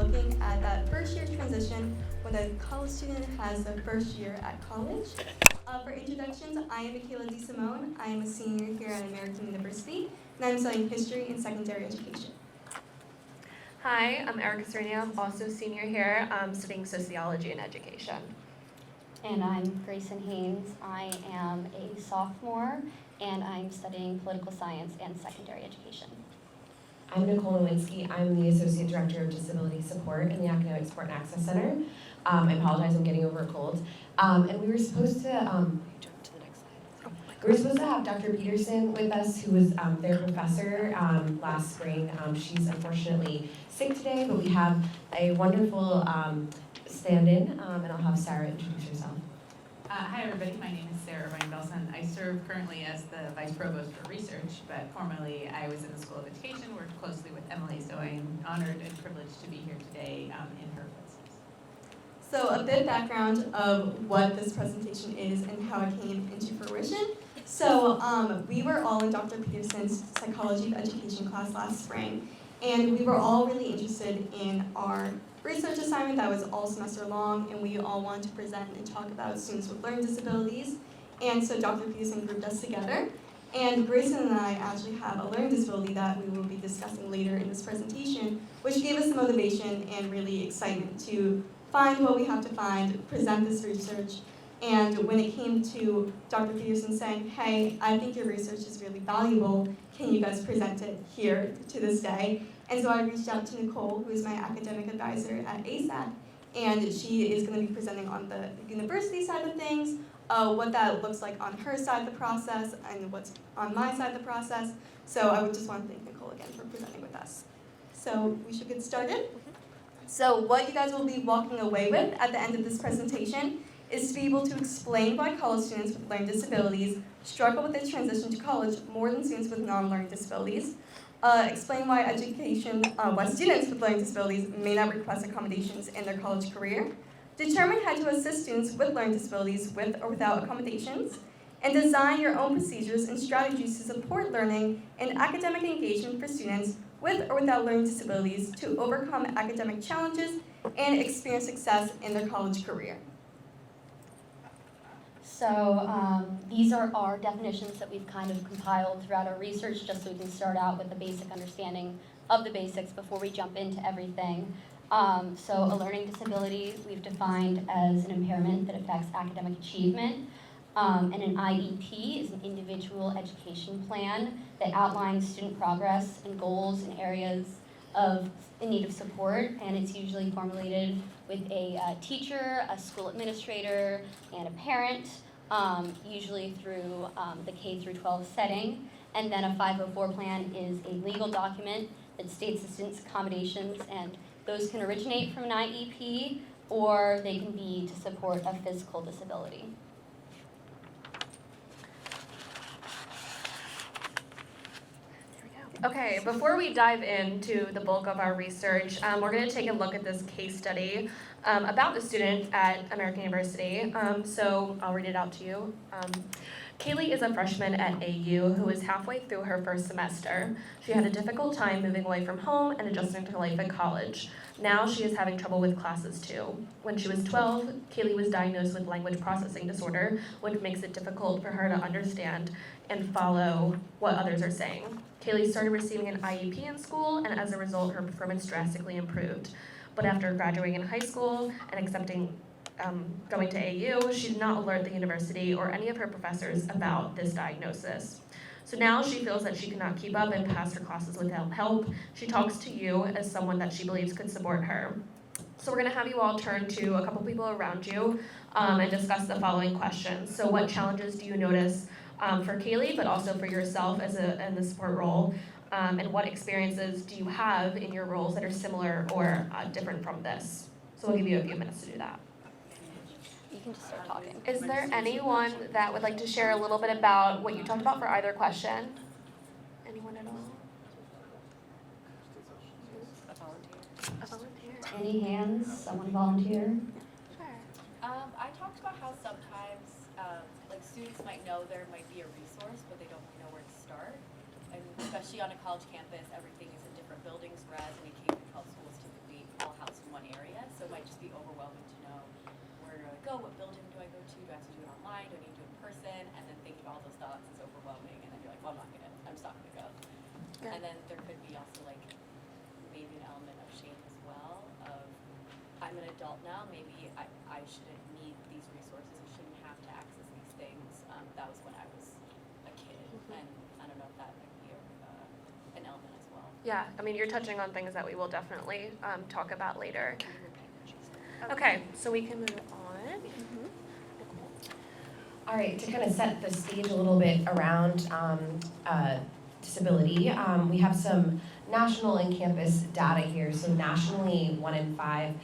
looking at that first year transition when a college student has their first year at college. For introductions, I am Michaela DeSimone. I am a senior here at American University, and I'm studying history and secondary education. Hi, I'm Erica Serenia. I'm also a senior here, studying sociology and education. And I'm Grayson Haynes. I am a sophomore, and I'm studying political science and secondary education. I'm Nicole Nowinski. I'm the Associate Director of Disability Support in the Academic Support and Access Center. I apologize, I'm getting over a cold. And we were supposed to, have Dr. Peterson with us, who was their professor last spring. She's unfortunately sick today, but we have a wonderful stand-in, and I'll have Sarah introduce herself. Hi everybody, my name is Sarah Ryan-Belson. I serve currently as the Vice Provost for Research, but formerly I was in the School of Education, worked closely with Emily, so I'm honored and privileged to be here today in her footsteps. So a bit of background of what this presentation is and how it came into fruition. So we were all in Dr. Peterson's Psychology of Education class last spring, and we were all really interested in our research assignment that was all semester long, and we all wanted to present and talk about students with learning disabilities. And so Dr. Peterson grouped us together, and Grayson and I actually have a learning disability that we will be discussing later in this presentation, which gave us the motivation and really excitement to find what we have to find, present this research. And when it came to Dr. Peterson saying, hey, I think your research is really valuable, can you guys present it here to this day? And so I reached out to Nicole, who is my academic advisor at ASAC, and she is going to be presenting on the university side of things, what that looks like on her side of the process, and what's on my side of the process. So I would just want to thank Nicole again for presenting with us. So we should get started. So what you guys will be walking away with at the end of this presentation is to be able to explain why college students with learning disabilities struggle with their transition to college more than students with non-learning disabilities. Explain why why students with learning disabilities may not request accommodations in their college career. Determine how to assist students with learning disabilities with or without accommodations. And design your own procedures and strategies to support learning and academic engagement for students with or without learning disabilities to overcome academic challenges and experience success in their college career. So these are our definitions that we've kind of compiled throughout our research, just so we can start out with a basic understanding of the basics before we jump into everything. So a learning disability we've defined as an impairment that affects academic achievement. And an IEP is an individual education plan that outlines student progress and goals in areas in need of support, and it's usually formulated with a teacher, a school administrator, and a parent, usually through the K through 12 setting. And then a 504 plan is a legal document that states the student's accommodations, and those can originate from an IEP, or they can be to support a physical disability. Okay, before we dive into the bulk of our research, we're going to take a look at this case study about the student at American University. So I'll read it out to you. Kaylee is a freshman at AU who is halfway through her first semester. She had a difficult time moving away from home and adjusting to life at college. Now she is having trouble with classes too. When she was 12, Kaylee was diagnosed with language processing disorder, which makes it difficult for her to understand and follow what others are saying. Kaylee started receiving an IEP in school, and as a result, her performance drastically improved. But after graduating in high school and accepting going to AU, she did not alert the university or any of her professors about this diagnosis. So now she feels that she cannot keep up and pass her classes without help. She talks to you as someone that she believes could support her. So we're going to have you all turn to a couple people around you and discuss the following questions. So what challenges do you notice for Kaylee, but also for yourself in the support role? And what experiences do you have in your roles that are similar or different from this? So we'll give you a few minutes to do that. You can just start talking. Is there anyone that would like to share a little bit about what you talked about for either question? Anyone at all? A volunteer. Any hands? Someone volunteer? Sure. I talked about how sometimes students might know there might be a resource, but they don't know where to start. And especially on a college campus, everything is in different buildings, whereas in a K-12 school is typically all housed online? Do I need to do it in person? And then thinking all those thoughts is overwhelming, and then you're like, well, I'm just not gonna go. Yeah. And then there could be also like maybe an element of shame as well of I'm an adult now, maybe I shouldn't need these resources, I shouldn't have to access these things. That was when I was a kid, and I don't know if that might be an element as well. Yeah, I mean, you're touching on things that we will definitely talk about later. Okay, so we can move on. All right, to kind of set the stage a little bit around disability, we have some national and campus data here. So nationally, 1 in 5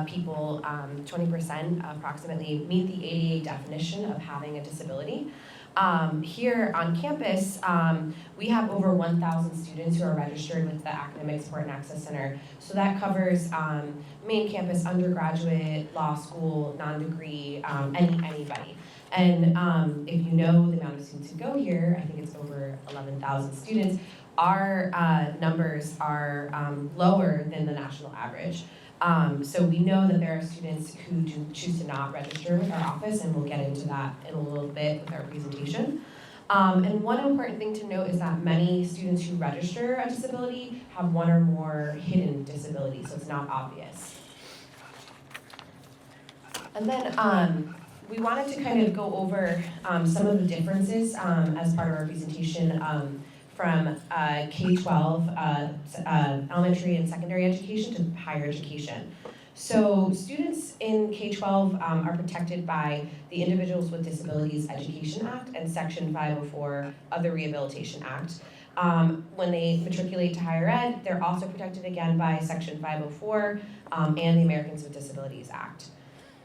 people, 20% approximately, meet the ADA definition of having a disability. Here on campus, we have over 1,000 students who are registered with the Academic Support and Access Center. So that covers main campus, undergraduate, law school, non-degree, anybody. And if you know the amount of students who go here, I think it's over 11,000 students, our numbers are lower than the national average. So we know that there are students who do choose to not register with our office, and we'll get into that in a little bit with our presentation. And one important thing to note is that many students who register a disability have one or more hidden disabilities, so it's not obvious. And then we wanted to kind of go over some of the differences as part of our presentation from K-12, elementary and secondary education to higher education. So students in K-12 are protected by the Individuals with Disabilities Education Act and Section 504 of the Rehabilitation Act. When they matriculate to higher ed, they're also protected again by Section 504 and the Americans with Disabilities Act.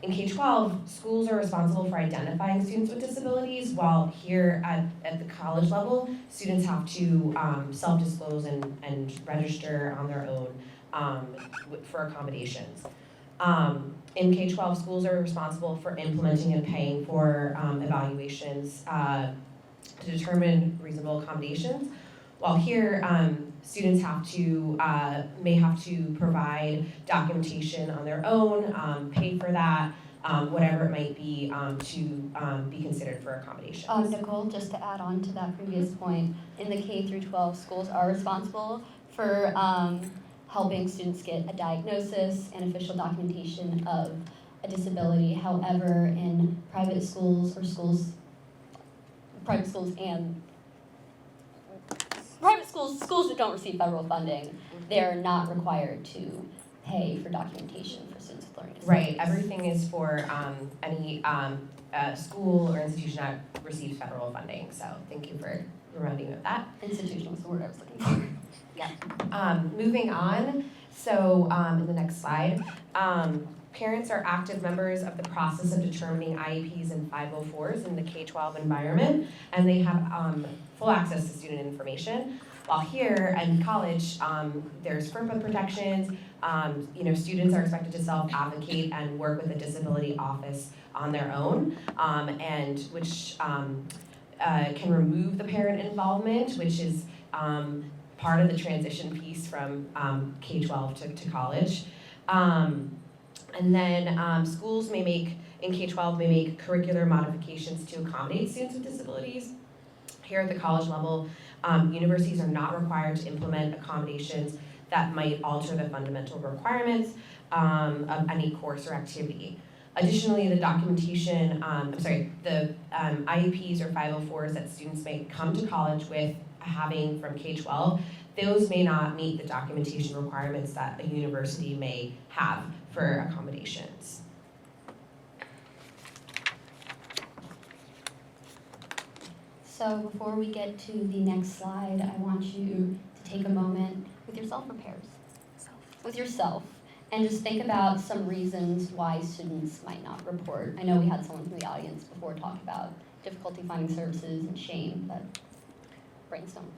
In K-12, schools are responsible for identifying students with disabilities, while here at the college level, students have to self-disclose and register on their own for accommodations. In K-12, schools are responsible for implementing and paying for evaluations to determine reasonable accommodations, while here, students may have to provide documentation on their own, pay for that, whatever it might be, to be considered for accommodations. Nicole, just to add on to that previous point, in the K through 12, schools are responsible for helping students get a diagnosis and official documentation of a disability. However, in private schools and schools that don't receive federal funding, they're not required to pay for documentation for students with learning disabilities. Right, everything is for any school or institution that receives federal funding, so thank you for reminding me of that. Institutional is the word I was looking for. Moving on, so in the next slide, parents are active members of the process of determining IEPs and 504s in the K-12 environment, and they have full access to student information. While here in college, there's FERPA protections. Students are expected to self-advocate and work with a disability office on their own, and which can remove the parent involvement, which is part of the transition piece from K-12 to college. And then schools in K-12 may make curricular modifications to accommodate students with disabilities. Here at the college level, universities are not required to implement accommodations that might alter the fundamental requirements of any course or activity. Additionally, the documentation, the IEPs or 504s that students may come to college with having from K-12, those may not meet the documentation requirements that a university may have for accommodations. So before we get to the next slide, I want you to take a moment with yourself or pairs, with yourself, and just think about some reasons why students might not report. I know we had someone from the audience before talk about difficulty finding services and shame, but brainstorm.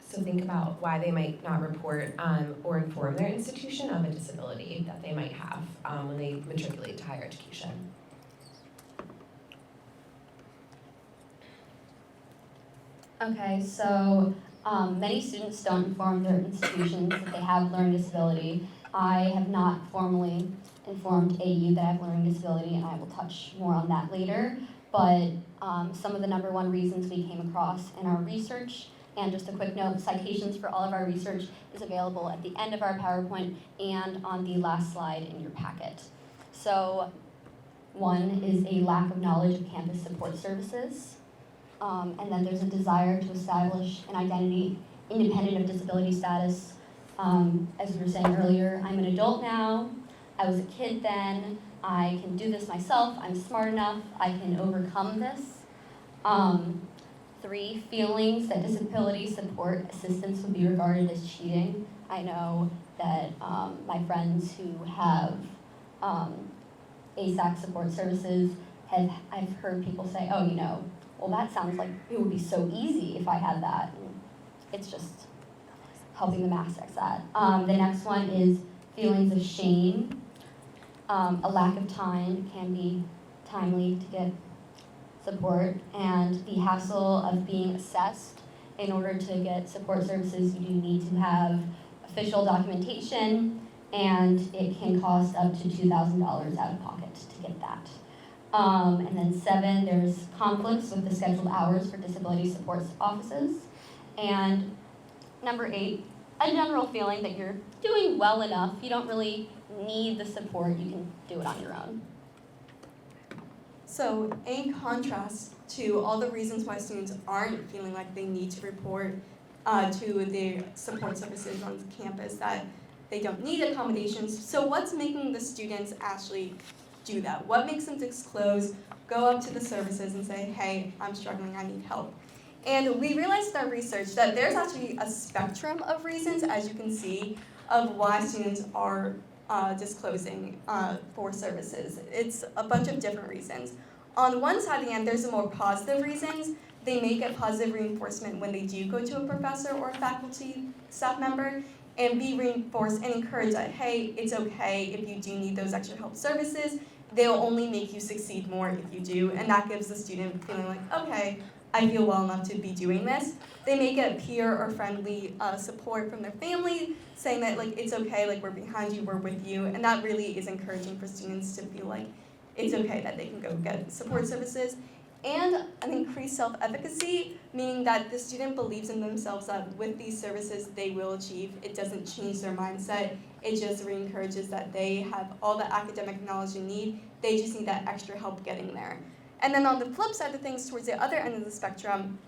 So think about why they might not report or inform their institution of a disability that they might have when they matriculate to higher education. Okay, so many students don't inform their institutions that they have learning disability, I have not formally informed AU that I have a learning disability, and I will touch more on that later. But some of the number one reasons we came across in our research, and just a quick note, citations for all of our research is available at the end of our PowerPoint and on the last slide in your packet. So one is a lack of knowledge of campus support services. And then there's a desire to establish an identity independent of disability status. As we were saying earlier, I'm an adult now, I was a kid then, I can do this myself, I'm smart enough, I can overcome this. 3, feelings that disability support assistance would be regarded as cheating. I know that my friends who have ASAC support services, I've heard people say, oh, you know, well, that sounds like it would be so easy if I had that. And it's just helping them access that. The next one is feelings of shame. A lack of time can be timely to get support, and the hassle of being assessed. In order to get support services, you do need to have official documentation, and it can cost up to $2,000 out of pocket to get that. And then 7, there's conflicts with the scheduled hours for disability support offices. And number 8, a general feeling that you're doing well enough. You don't really need the support, you can do it on your own. So in contrast to all the reasons why students aren't feeling like they need to report to the support services on campus, that they don't need accommodations, so what's making the students actually do that? What makes them disclose, go up to the services and say, hey, I'm struggling, I need help? And we realized in our research that there's actually a spectrum of reasons, as you can see, of why students are disclosing for services. It's a bunch of different reasons. On one side of the end, there's the more positive reasons. They may get positive reinforcement when they do go to a professor or a faculty staff member, and be reinforced and encouraged that, hey, it's okay if you do need those extra help services. They'll only make you succeed more if you do, and that gives the student feeling like, okay, I feel well enough to be doing this. They may get peer or friendly support from their family, saying that like it's okay, like we're behind you, we're with you, and that really is encouraging for students to feel like it's okay that they can go get support services. And an increased self-efficacy, meaning that the student believes in themselves that with these services they will achieve. It doesn't change their mindset, it just re-encourages that they have all the academic knowledge they need, they just need that extra help getting there. And then on the flip side of things, towards the other end of the spectrum,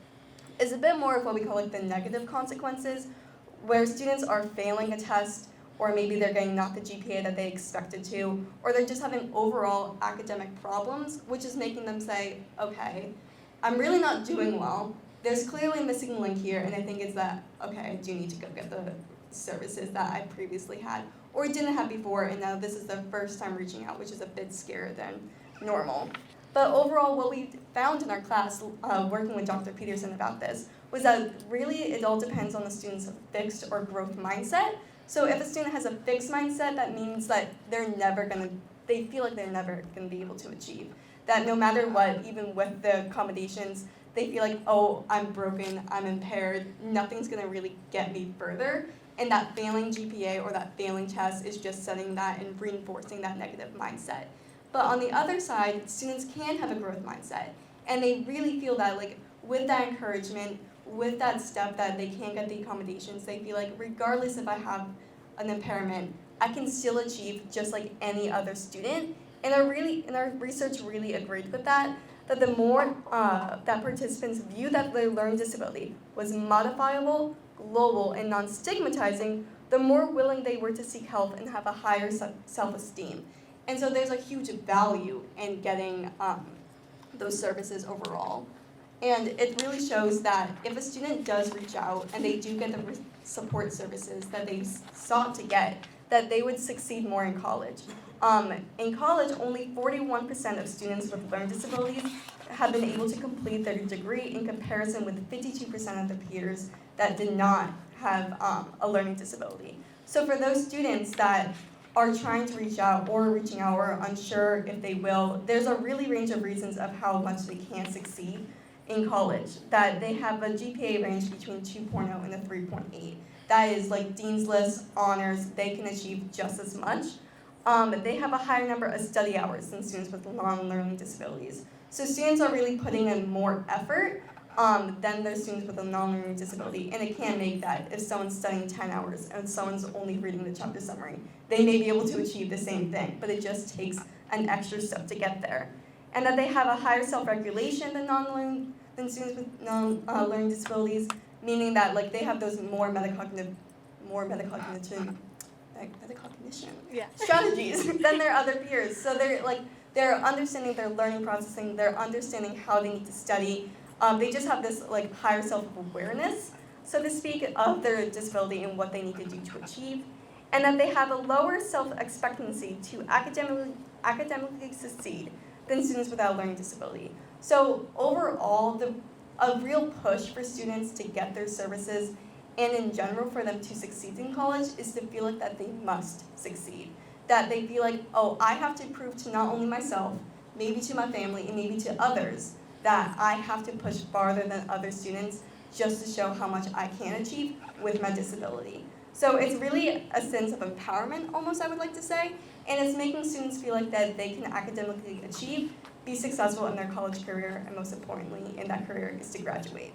is a bit more of what we call like the negative consequences, where students are failing a test, or maybe they're getting not the GPA that they expected to, or they're just having overall academic problems, which is making them say, okay, I'm really not doing well. There's clearly a missing link here, and I think it's that, okay, I do need to go get the services that I previously had, or didn't have before, and now this is the first time reaching out, which is a bit scarier than normal. But overall, what we found in our class, working with Dr. Peterson about this, was that really it all depends on the student's fixed or growth mindset. So if a student has a fixed mindset, that means that they feel like they're never gonna be able to achieve. That no matter what, even with the accommodations, they feel like, oh, I'm broken, I'm impaired, nothing's gonna really get me further. And that failing GPA or that failing test is just setting that and reinforcing that negative mindset. But on the other side, students can have a growth mindset, and they really feel that like with that encouragement, with that step that they can get the accommodations, they feel like regardless if I have an impairment, I can still achieve just like any other student. And our research really agreed with that the more that participants view that their learning disability was modifiable, global, and non-stigmatizing, the more willing they were to seek help and have a higher self-esteem. And so there's a huge value in getting those services overall. And it really shows that if a student does reach out and they do get the support services that they sought to get, that they would succeed more in college. In college, only 41% of students with learning disabilities have been able to complete their degree in comparison with 52% of their peers that did not have a learning disability. So for those students that are trying to reach out or reaching out or unsure if they will, there's a really range of reasons of how much they can succeed in college, that they have a GPA range between 2.0 and a 3.8. that is like Dean's List, honors, they can achieve just as much. They have a higher number of study hours than students with non-learning disabilities. So students are really putting in more effort than those students with a non-learning disability, and it can make that if someone's studying 10 hours and someone's only reading the chapter summary, they may be able to achieve the same thing, but it just takes an extra step to get there. And that they have a higher self-regulation than students with non-learning disabilities, meaning that like they have those more metacognition strategies than their other peers. So they're understanding their learning processing, they're understanding how they need to study. They just have this like higher self-awareness, so to speak, of their disability and what they need to do to achieve. And then they have a lower self-expectancy to academically succeed than students without learning disability. So overall, a real push for students to get their services and in general for them to succeed in college is to feel like that they must succeed. That they feel like, oh, I have to prove to not only myself, maybe to my family, and maybe to others, that I have to push farther than other students just to show how much I can achieve with my disability. So it's really a sense of empowerment, almost, I would like to say, and it's making students feel like that they can academically achieve, be successful in their college career, and most importantly, in that career is to graduate.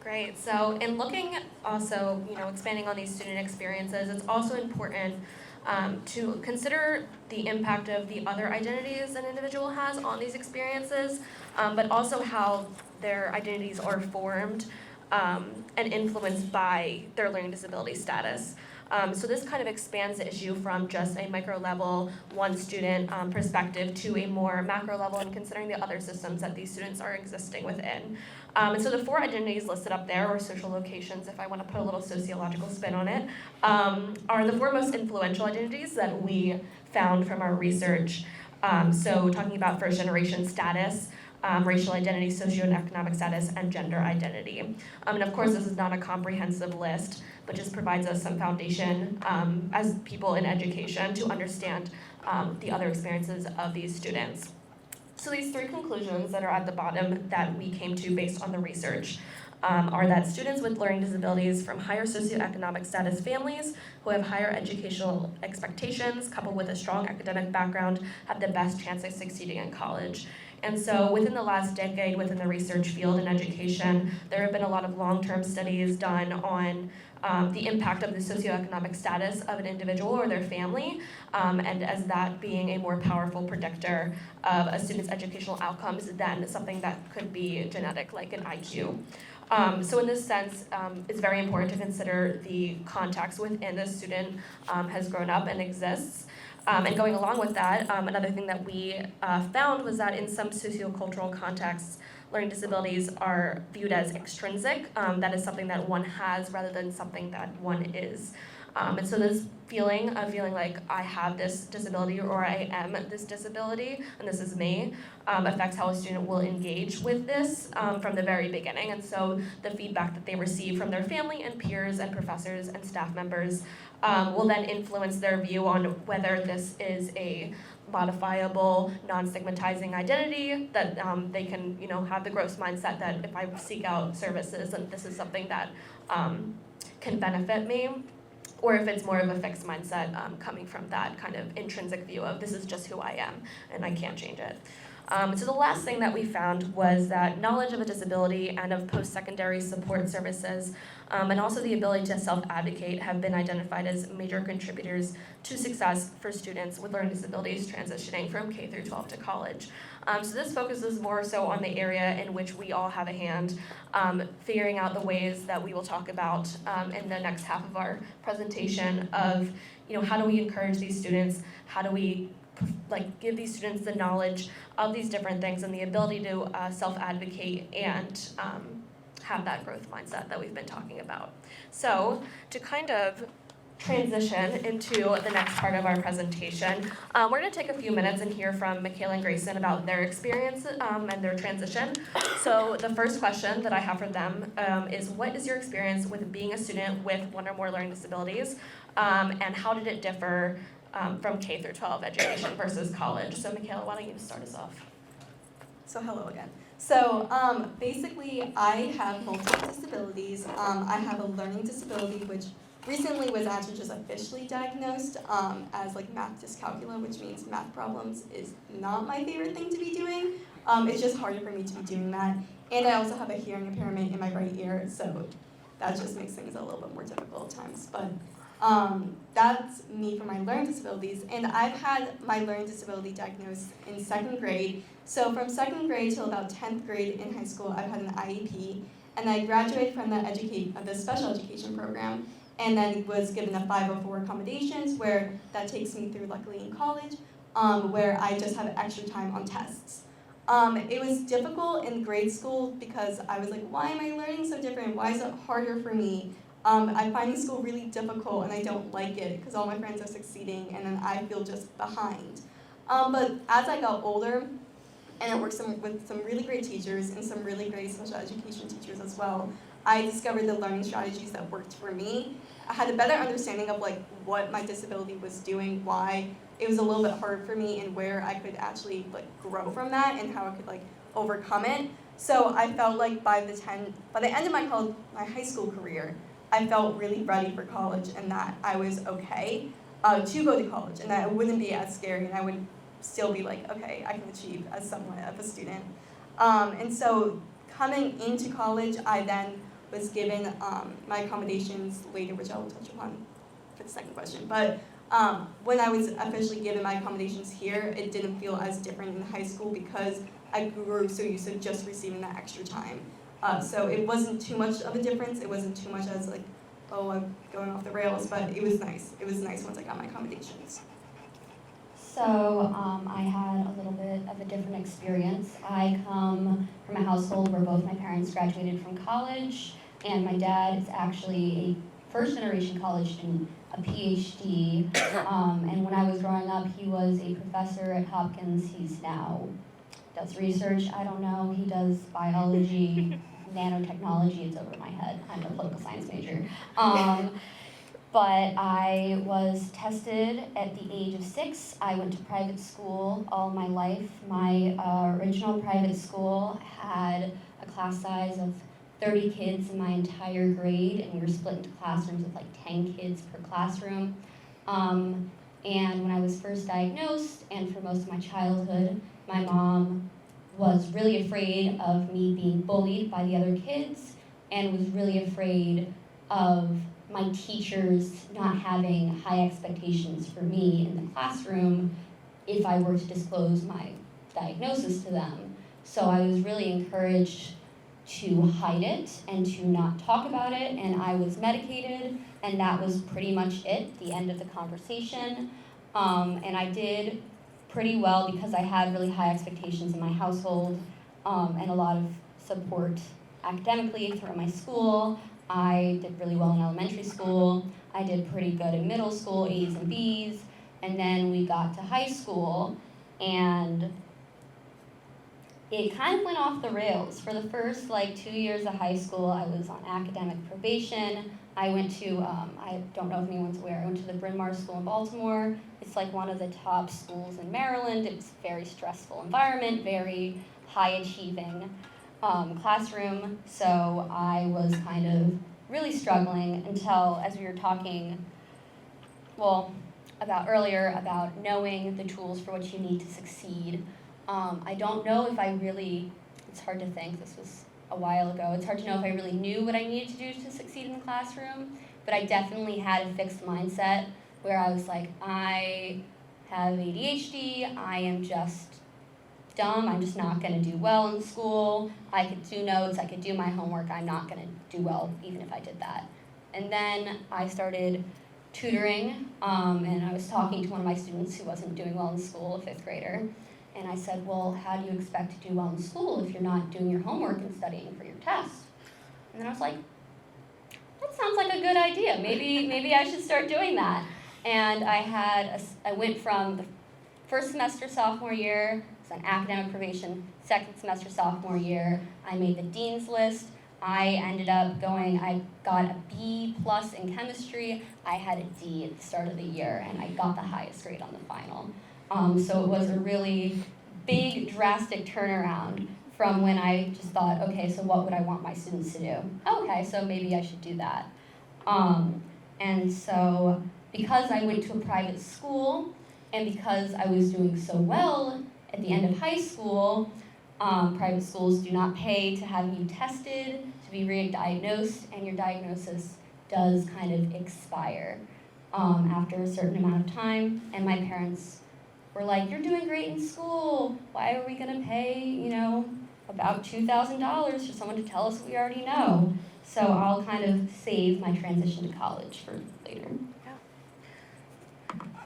Great. So in looking also, expanding on these student experiences, it's also important to consider the impact of the other identities an individual has on these experiences, but also how their identities are formed and influenced by their learning disability status. So this kind of expands the issue from just a micro level, one student perspective to a more macro level and considering the other systems that these students are existing within. And so the 4 identities listed up there, or social locations if I want to put a little sociological spin on it, are the 4 most influential identities that we found from our research. So talking about first generation status, racial identity, socioeconomic status, and gender identity. And of course this is not a comprehensive list, but just provides us some foundation as people in education to understand the other experiences of these students. So these 3 conclusions that are at the bottom that we came to based on the research are that students with learning disabilities from higher socioeconomic status families who have higher educational expectations coupled with a strong academic background have the best chance of succeeding in college. And so within the last decade, within the research field in education, there have been a lot of long-term studies done on the impact of the socioeconomic status of an individual or their family, and as that being a more powerful predictor of a student's educational outcomes than something that could be genetic, like an IQ. So in this sense, it's very important to consider the context within the student has grown up and exists. And going along with that, another thing that we found was that in some sociocultural contexts, learning disabilities are viewed as extrinsic. That is something that one has rather than something that one is. And so this feeling of feeling like I have this disability or I am this disability and this is me affects how a student will engage with this from the very beginning. And so the feedback that they receive from their family and peers and professors and staff members will then influence their view on whether this is a modifiable, non-stigmatizing identity, that they can, have the growth mindset that if I seek out services, then this is something that can benefit me, or if it's more of a fixed mindset coming from that kind of intrinsic view of this is just who I am and I can't change it. So the last thing that we found was that knowledge of a disability and of post-secondary support services and also the ability to self-advocate have been identified as major contributors to success for students with learning disabilities transitioning from K through 12 to college. So this focuses more so on the area in which we all have a hand, figuring out the ways that we will talk about in the next half of our presentation of, how do we encourage these students, how do we give these students the knowledge of these different things and the ability to self-advocate and have that growth mindset that we've been talking about. So to kind of transition into the next part of our presentation, we're going to take a few minutes and hear from Michaela and Grayson about their experience and their transition. So the first question that I have for them is, what is your experience with being a student with one or more learning disabilities, and how did it differ from K through 12 education versus college? So Michaela, why don't you start us off? So hello again. So basically, I have multiple disabilities. I have a learning disability, which recently was actually just officially diagnosed as like math dyscalculia, which means math problems is not my favorite thing to be doing. It's just harder for me to be doing that. And I also have a hearing impairment in my right ear, so that just makes things a little bit more difficult at times. But that's me for my learning disabilities. And I've had my learning disability diagnosed in 2nd grade. So from 2nd grade till about 10th grade in high school, I've had an IEP. And I graduated from the special education program, and then was given a 504 accommodations, where that takes me through, luckily, in college, where I just have extra time on tests. It was difficult in grade school because I was like, why am I learning so different? Why is it harder for me? I'm finding school really difficult, and I don't like it because all my friends are succeeding, and then I feel just behind. But as I got older, and I worked with some really great teachers and some really great special education teachers as well, I discovered the learning strategies that worked for me. I had a better understanding of like what my disability was doing, why it was a little bit hard for me, and where I could actually like grow from that, and how I could like overcome it. So I felt like by the end of my high school career, I felt really ready for college, and that I was okay to go to college, and that it wouldn't be as scary, and I would still be like, okay, I can achieve as somewhat of a student. And so coming into college, I then was given my accommodations later, which I will touch upon for the second question. But when I was officially given my accommodations here, it didn't feel as different in high school because I grew so used to just receiving that extra time. So it wasn't too much of a difference. It wasn't too much as like, oh, I'm going off the rails, but it was nice. It was nice once I got my accommodations. So I had a little bit of a different experience. I come from a household where both my parents graduated from college, and my dad is actually a first-generation college student, a PhD. And when I was growing up, he was a professor at Hopkins. He's now does research. I don't know. He does biology, nanotechnology. It's over my head. I'm a political science major. But I was tested at the age of 6. I went to private school all my life. My original private school had a class size of 30 kids in my entire grade, and we were split into classrooms of like 10 kids per classroom. And when I was first diagnosed, and for most of my childhood, my mom was really afraid of me being bullied by the other kids, and was really afraid of my teachers not having high expectations for me in the classroom if I were to disclose my diagnosis to them. So I was really encouraged to hide it and to not talk about it, and I was medicated, and that was pretty much it, the end of the conversation. And I did pretty well because I had really high expectations in my household, and a lot of support academically through my school. I did really well in elementary school. I did pretty good in middle school, A's and B's. And then we got to high school, and it kind of went off the rails. For the first 2 years of high school, I was on academic probation. I went to, I don't know if anyone's aware, I went to the Bryn Mawr School in Baltimore. It's like one of the top schools in Maryland. It was a very stressful environment, very high achieving classroom. So I was kind of really struggling until, as we were talking, about earlier, about knowing the tools for what you need to succeed. I don't know if I really, it's hard to think, this was a while ago, it's hard to know if I really knew what I needed to do to succeed in the classroom, but I definitely had a fixed mindset where I was like, I have ADHD, I am just dumb, I'm just not going to do well in school, I could do notes, I could do my homework, I'm not going to do well even if I did that. And then I started tutoring, and I was talking to one of my students who wasn't doing well in school, a 5th grader, and I said, well, how do you expect to do well in school if you're not doing your homework and studying for your test? And then I was like, that sounds like a good idea. Maybe I should start doing that. And I went from the first semester sophomore year, I was on academic probation, second semester sophomore year, I made the dean's list. I ended up I got a B+ in chemistry. I had a D at the start of the year, and I got the highest grade on the final. So it was a really big, drastic turnaround from when I just thought, okay, so what would I want my students to do? Okay, so maybe I should do that. And so because I went to a private school and because I was doing so well at the end of high school, private schools do not pay to have you tested, to be re-diagnosed, and your diagnosis does kind of expire after a certain amount of time. And my parents were like, you're doing great in school. Why are we gonna pay, about $2,000 for someone to tell us what we already know? So I'll kind of save my transition to college for later.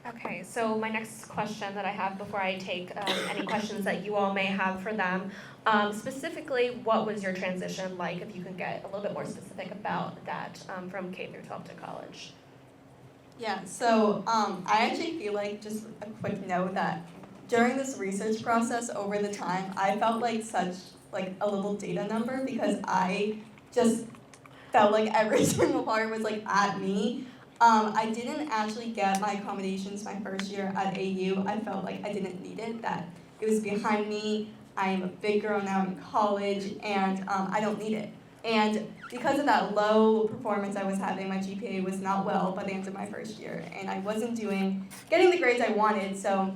Okay, so my next question that I have before I take any questions that you all may have for them, specifically, what was your transition like, if you can get a little bit more specific about that from K through 12 to college? Yeah, so I actually feel like, just a quick note, that during this research process over the time, I felt like such like a little data number because I just felt like every single part was like at me. I didn't actually get my accommodations my first year at AU. I felt like I didn't need it, that it was behind me. I am a big girl now in college, and I don't need it. And because of that low performance I was having, my GPA was not well by the end of my first year, and I wasn't getting the grades I wanted, so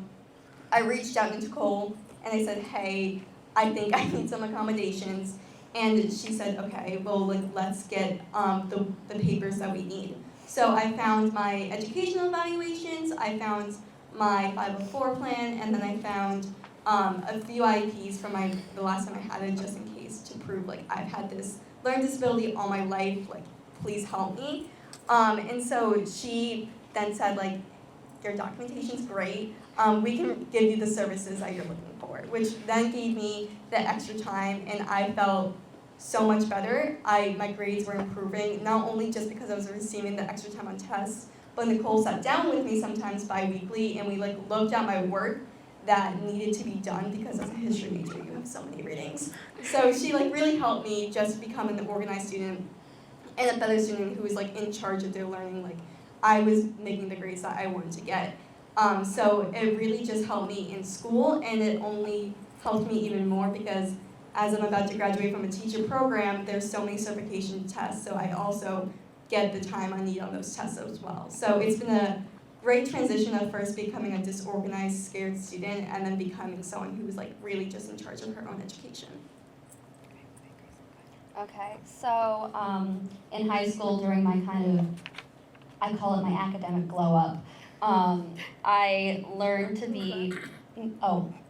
I reached out to Nicole, and I said, hey, I think I need some accommodations. And she said, okay, well, let's get the papers that we need. So I found my educational evaluations, I found my 504 plan, and then I found a few IEPs from the last time I had it, just in case, to prove like I've had this learning disability all my life, like please help me. And so she then said, like, your documentation's great, we can give you the services that you're looking for, which then gave me the extra time, and I felt so much better. My grades were improving, not only just because I was receiving the extra time on tests, but Nicole sat down with me sometimes bi-weekly, and we looked at my work that needed to be done, because as a history major, you have so many readings. So she really helped me just become an organized student and a better student who was in charge of their learning. I was making the grades that I wanted to get. So it really just helped me in school, and it only helped me even more because as I'm about to graduate from a teacher program, there's so many certification tests, so I also get the time I need on those tests as well. So it's been a great transition of first becoming a disorganized, scared student, and then becoming someone who was really just in charge of her own education. Okay, so in high school, during my I call it my academic glow up, I learned to be,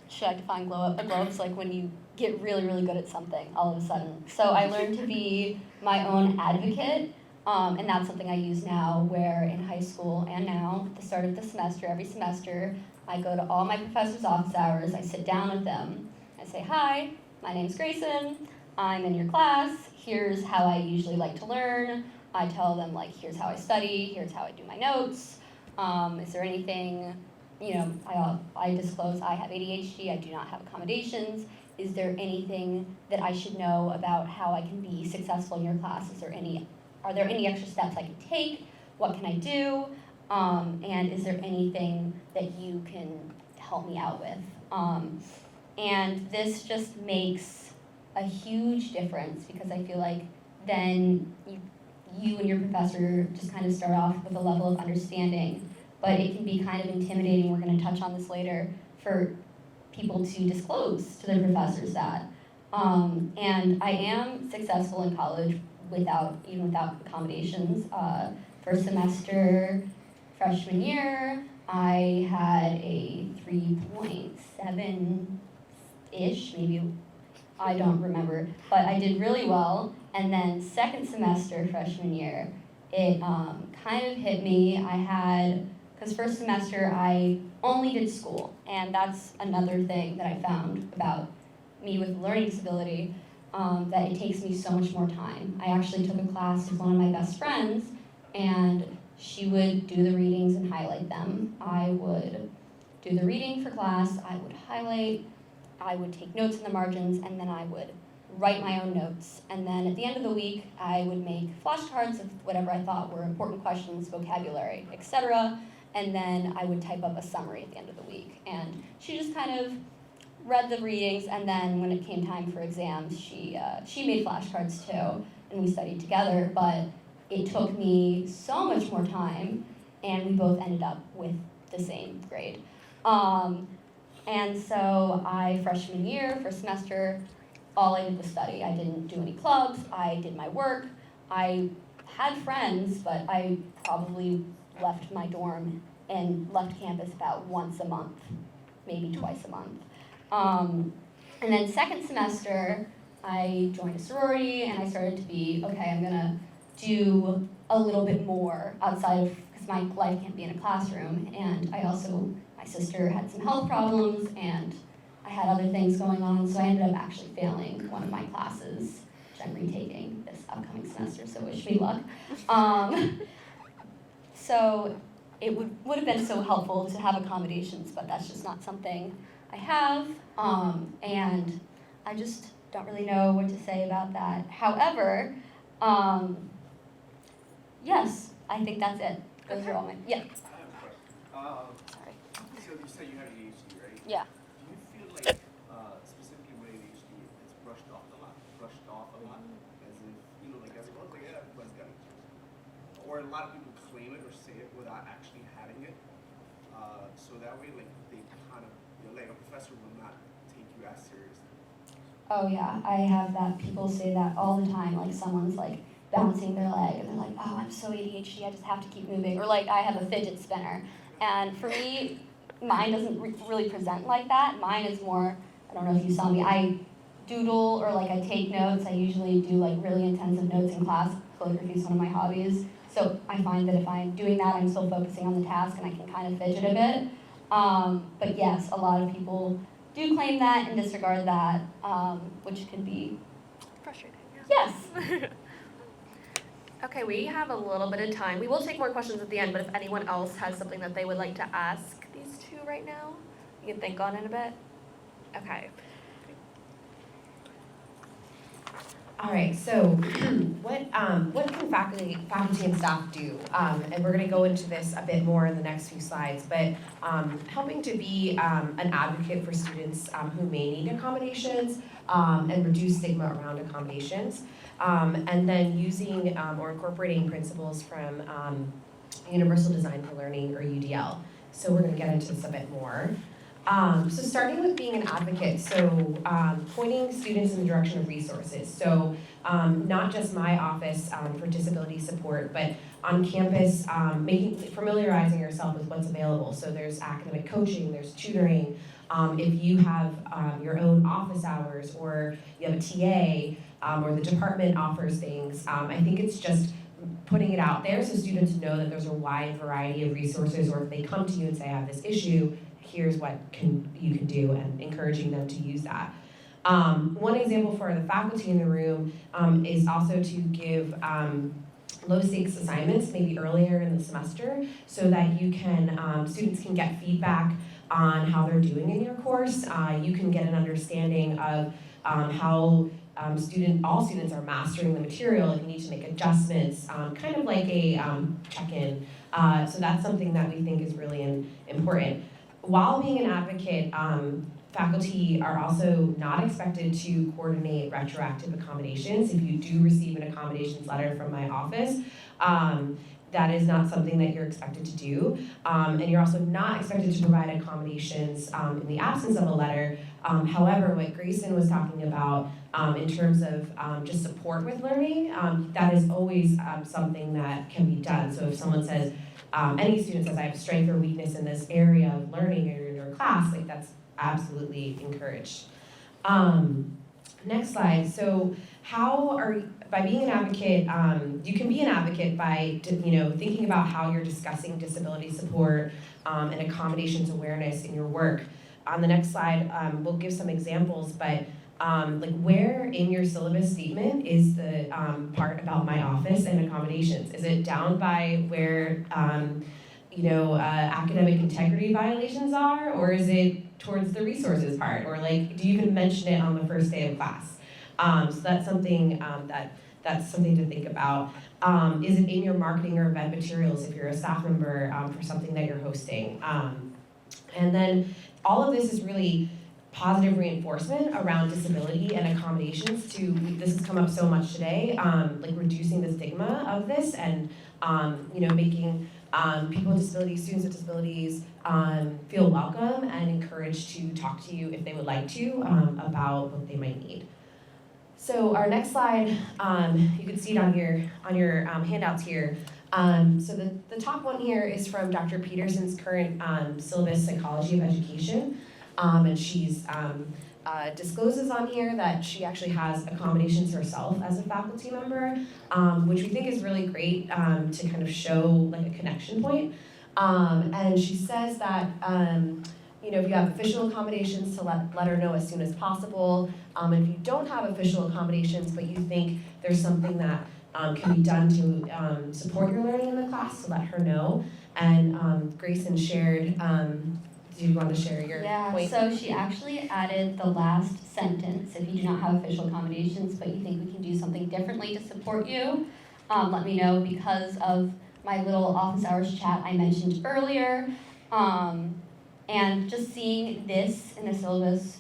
should I define glow up? A glow up's like when you get really, really good at something all of a sudden. So I learned to be my own advocate, and that's something I use now, where in high school and now, at the start of the semester, every semester, I go to all my professors' office hours, I sit down with them, I say, hi, my name's Grayson, I'm in your class, here's how I usually like to learn. I tell them, here's how I study, here's how I do my notes. Is there anything, I disclose I have ADHD, I do not have accommodations. Is there anything that I should know about how I can be successful in your class? Are there any extra steps I can take? What can I do? And is there anything that you can help me out with? And this just makes a huge difference, because I feel like then you and your professor just kind of start off with a level of understanding, but it can be kind of intimidating, we're going to touch on this later, for people to disclose to their professors that. And I am successful in college without accommodations. First semester, freshman year, I had a 3.7-ish, maybe, I don't remember, but I did really well. And then second semester, freshman year, it kind of hit me. Because first semester I only did school, and that's another thing that I found about me with learning disability, that it takes me so much more time. I actually took a class with one of my best friends, and she would do the readings and highlight them. I would do the reading for class, I would highlight, I would take notes in the margins, and then I would write my own notes. And then at the end of the week, I would make flashcards of whatever I thought were important questions, vocabulary, etc. And then I would type up a summary at the end of the week. And she just kind of read the readings, and then when it came time for exams, she made flashcards too, and we studied together, but it took me so much more time, and we both ended up with the same grade. And so freshman year, first semester, all I did was study. I didn't do any clubs, I did my work, I had friends, but I probably left my dorm and left campus about once a month, maybe twice a month. And then second semester, I joined a sorority and I started to be, okay, I'm gonna do a little bit more outside of, because my life can't be in a classroom, and my sister had some health problems and I had other things going on, so I ended up actually failing one of my classes, which I'm retaking this upcoming semester, so wish me luck. So it would have been so helpful to have accommodations, but that's just not something I have, and I just don't really know what to say about that. However, yes, I think that's it. Those are all my, yeah. I have a question. Sorry. So you said you have ADHD, right? Yeah. Do you feel like, specifically with ADHD, it's brushed off a lot, as if, like everyone's like, yeah, everyone's got it. Or a lot of people claim it or say it without actually having it. So that way, like, they kind of, like a professor will not take you as seriously. Oh yeah, I have that. People say that all the time. Like someone's like bouncing their leg and they're like, oh, I'm so ADHD, I just have to keep moving. Or like I have a fidget spinner. And for me, mine doesn't really present like that. Mine is more, I don't know if you saw me, I doodle or like I take notes. I usually do like really intensive notes in class. Calligraphy is one of my hobbies. So I find that if I'm doing that, I'm still focusing on the task and I can kind of fidget a bit. But yes, a lot of people do claim that and disregard that, which can be Frustrating. yes. Okay, we have a little bit of time. We will take more questions at the end, but if anyone else has something that they would like to ask these two right now, you can think on it a bit. Okay. All right, so what can faculty and staff do? And we're going to go into this a bit more in the next few slides, but helping to be an advocate for students who may need accommodations and reduce stigma around accommodations, and then using or incorporating principles from Universal Design for Learning, or UDL. So we're going to get into this a bit more. So starting with being an advocate, so pointing students in the direction of resources. So not just my office for disability support, but on campus, familiarizing yourself with what's available. So there's academic coaching, there's tutoring. If you have your own office hours, or you have a TA, or the department offers things, I think it's just putting it out there so students know that there's a wide variety of resources, or if they come to you and say, I have this issue, here's what you can do, and encouraging them to use that. One example for the faculty in the room is also to give low-stakes assignments maybe earlier in the semester, so that you can students can get feedback on how they're doing in your course. You can get an understanding of how all students are mastering the material, if you need to make adjustments, kind of like a check-in. So that's something that we think is really important. While being an advocate, faculty are also not expected to coordinate retroactive accommodations. If you do receive an accommodations letter from my office, that is not something that you're expected to do. And you're also not expected to provide accommodations in the absence of a letter. However, what Grayson was talking about in terms of just support with learning, that is always something that can be done. So if someone says, any student says, I have strength or weakness in this area of learning or in your class, like that's absolutely encouraged. Next slide. So by being an advocate, you can be an advocate by thinking about how you're discussing disability support and accommodations awareness in your work. On the next slide, we'll give some examples, but like where in your syllabus statement is the part about my office and accommodations? Is it down by where academic integrity violations are, or is it towards the resources part, or like do you even mention it on the first day of class? So that's something that's something to think about. Is it in your marketing or event materials if you're a staff member for something that you're hosting? And then all of this is really positive reinforcement around disability and accommodations to, this has come up so much today, like reducing the stigma of this and, making people with disabilities, students with disabilities, feel welcome and encouraged to talk to you if they would like to about what they might need. So our next slide, you can see it on your handouts here. So the top one here is from Dr. Peterson's current syllabus, Psychology of Education, and she's discloses on here that she actually has accommodations herself as a faculty member, which we think is really great to kind of show like a connection point. And she says that if you have official accommodations to let her know as soon as possible. If you don't have official accommodations, but you think there's something that can be done to support your learning in the class, to let her know. And Grayson shared, do you want to share your point? So she actually added the last sentence, if you do not have official accommodations, but you think we can do something differently to support you, let me know, because of my little office hours chat I mentioned earlier. And just seeing this in the syllabus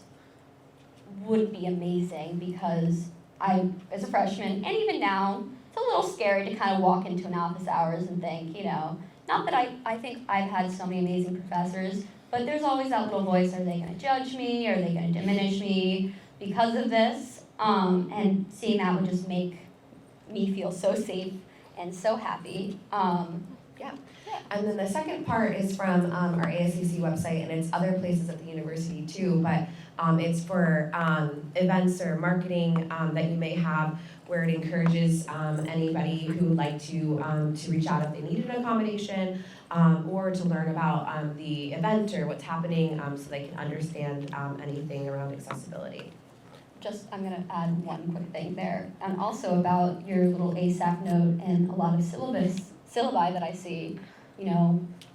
would be amazing, because I, as a freshman, and even now, it's a little scary to kind of walk into an office hours and think, not that I think I've had so many amazing professors, but there's always that little voice, are they going to judge me? Are they going to diminish me because of this? And seeing that would just make me feel so safe and so happy. And then the second part is from our ASCC website, and it's other places at the university too, but it's for events or marketing that you may have, where it encourages anybody who would like to reach out if they need an accommodation, or to learn about the event or what's happening, so they can understand anything around accessibility. I'm going to add one quick thing there, and also about your little ASAP note and a lot of syllabi that I see,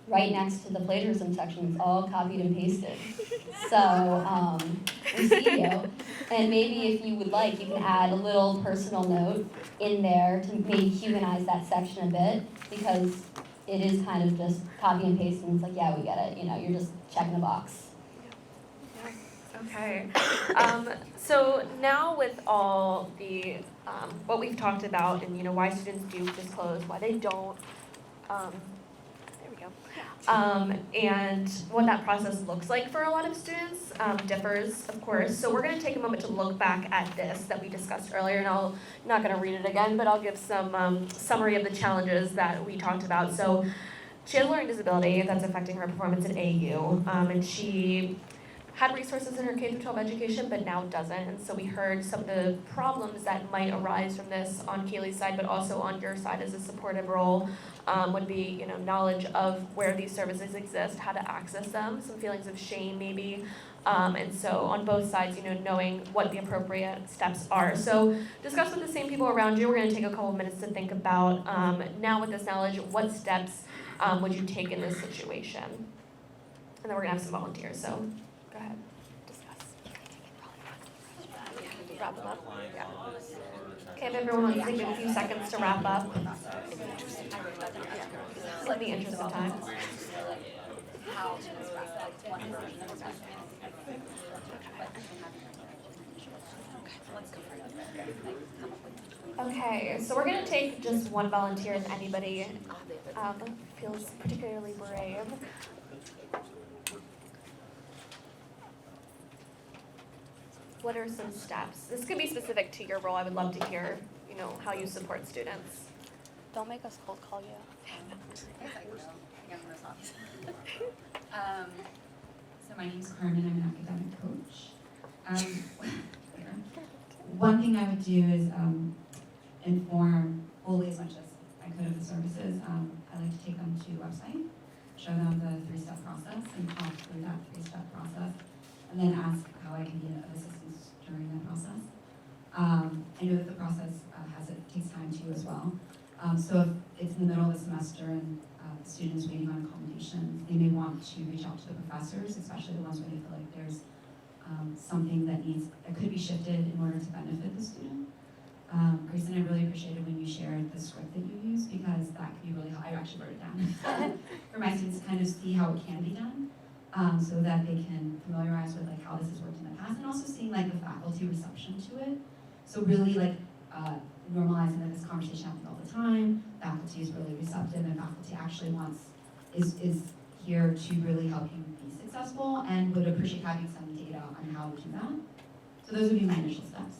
right next to the plagiarism section, it's all copied and pasted. So we see you, and maybe if you would like, you can add a little personal note in there to maybe humanize that section a bit, because it is kind of just copy and paste, and it's like, yeah, we get it. You're just checking a box. Okay. So now with all the what we've talked about, and why students do disclose, why they don't. There we go. And what that process looks like for a lot of students differs, of course. So we're going to take a moment to look back at this that we discussed earlier, and I'm not going to read it again, but I'll give some summary of the challenges that we talked about. So she has a learning disability that's affecting her performance in AU, and she had resources in her K-12 education, but now doesn't. And so we heard some of the problems that might arise from this on Kaylee's side, but also on your side as a supportive role, would be, knowledge of where these services exist, how to access them, some feelings of shame maybe. And so on both sides, knowing what the appropriate steps are. So discuss with the same people around you. We're gonna take a couple of minutes to think about, now with this knowledge, what steps would you take in this situation? And then we're gonna have some volunteers, so. Go ahead, discuss. Wrap them up? Yeah. Okay, if everyone wants to take a few seconds to wrap up. Just in the interest of time. Okay, so we're going to take just one volunteer if anybody feels particularly brave. What are some steps? This could be specific to your role. I would love to hear, how you support students. Don't make us cold call you. So my name's Carmen, I'm an academic coach. One thing I would do is inform fully as much as I could of the services. I like to take them to the website, show them the 3-step process, and talk through that 3-step process, and then ask how I can be of assistance during that process. I know that the process takes time too as well. So if it's in the middle of the semester and the student is waiting on accommodation, they may want to reach out to the professors, especially the ones where they feel like there's something that could be shifted in order to benefit the student. Grayson, I really appreciated when you shared the script that you use, because that can be really helpful. I actually wrote it down for my students to kind of see how it can be done. so that they can familiarize with like how this has worked in the past, and also seeing like the faculty reception to it. So really like normalizing that this conversation happens all the time, faculty is really receptive, and faculty actually is here to really help you be successful and would appreciate having some data on how to do that. So those would be my initial steps.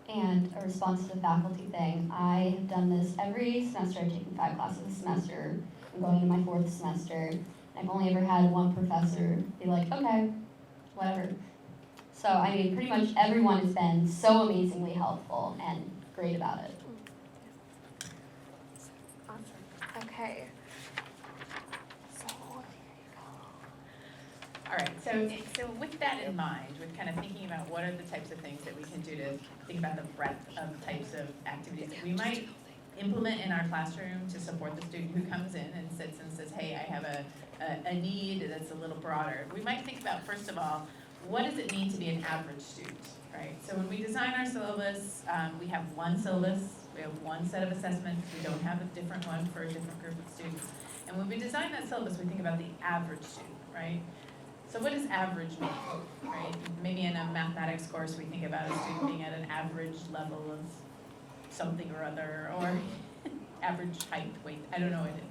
And a response to the faculty thing, I have done this every semester. I've taken 5 classes a semester. I'm going into my 4th semester. I've only ever had one professor be like, okay, whatever. So, I mean, pretty much everyone has been so amazingly helpful and great about it. Awesome. Okay. So there you go. All right, so with that in mind, with kind of thinking about what are the types of things that we can do to think about the breadth of types of activities that we might implement in our classroom to support the student who comes in and sits and says, hey, I have a need that's a little broader. We might think about, first of all, what does it mean to be an average student, right? So when we design our syllabus, we have one syllabus, we have one set of assessments, we don't have a different one for a different group of students. And when we design that syllabus, we think about the average student, right? So what does average mean, right? Maybe in a mathematics course, we think about a student being at an average level of something or other, or average height, weight, I don't know what it is.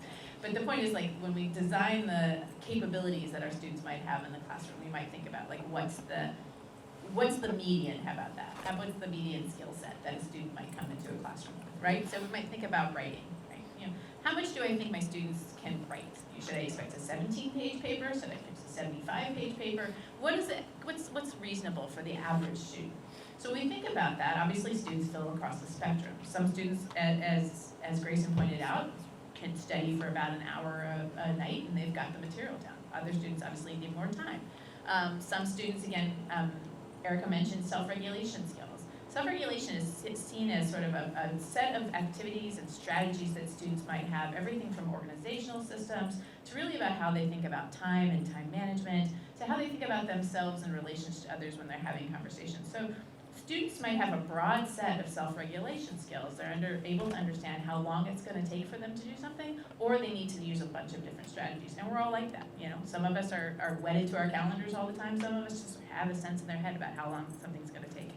But the point is, like, when we design the capabilities that our students might have in the classroom, we might think about, like, what's the median, how about that? What's the median skill set that a student might come into a classroom with, right? So we might think about writing, right? You know, how much do I think my students can write? Should I expect a 17-page paper? Should I expect a 75-page paper? What's reasonable for the average student? So we think about that. Obviously, students fill across the spectrum. Some students, as Grayson pointed out, can study for about an hour a night and they've got the material down. Other students obviously need more time. Some students, again, Erica mentioned self-regulation skills. Self-regulation is seen as sort of a set of activities and strategies that students might have, everything from organizational systems to really about how they think about time and time management, to how they think about themselves in relation to others when they're having conversations. So students might have a broad set of self-regulation skills. They're able to understand how long it's going to take for them to do something, or they need to use a bunch of different strategies. And we're all like that, you know. Some of us are wedded to our calendars all the time. Some of us just have a sense in their head about how long something's going to take us.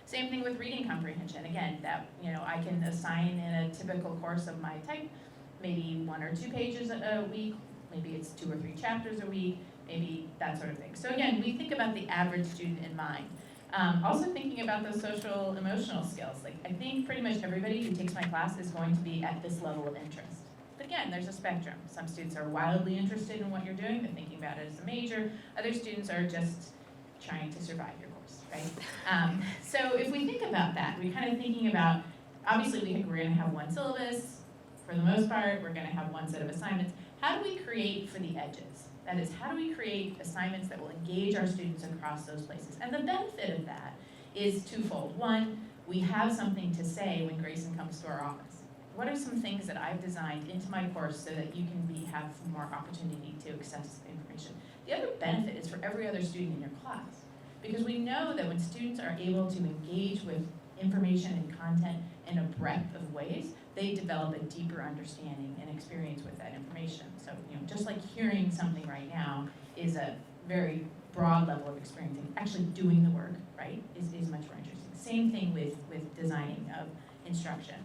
Same thing with reading comprehension. Again, that, you know, I can assign in a typical course of my type, maybe 1 or 2 pages a week, maybe it's 2 or 3 chapters a week, maybe that sort of thing. So again, we think about the average student in mind. Also thinking about those social emotional skills. Like, I think pretty much everybody who takes my class is going to be at this level of interest. But again, there's a spectrum. Some students are wildly interested in what you're doing, they're thinking about it as a major. Other students are just trying to survive your course, right? So if we think about that, we're kind of thinking about, obviously we're going to have one syllabus for the most part, we're going to have one set of assignments. How do we create for the edges? That is, how do we create assignments that will engage our students across those places? And the benefit of that is twofold. One, we have something to say when Grayson comes to our office. What are some things that I've designed into my course so that you can have more opportunity to access the information? The other benefit is for every other student in your class. Because we know that when students are able to engage with information and content in a breadth of ways, they develop a deeper understanding and experience with that information. So, you know, just like hearing something right now is a very broad level of experience, and actually doing the work, right, is much more interesting. Same thing with designing of instruction,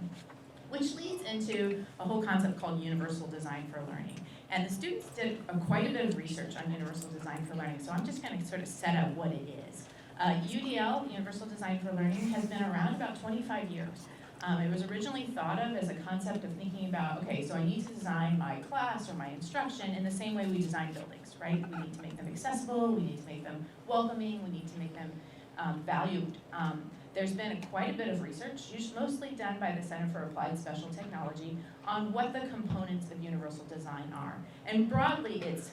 which leads into a whole concept called universal design for learning. And the students did quite a bit of research on universal design for learning, so I'm just going to sort of set up what it is. UDL, Universal Design for Learning, has been around about 25 years. It was originally thought of as a concept of thinking about, okay, so I need to design my class or my instruction in the same way we design buildings, right? We need to make them accessible, we need to make them welcoming, we need to make them valued. There's been quite a bit of research, mostly done by the Center for Applied Special Technology, on what the components of universal design are. And broadly, it's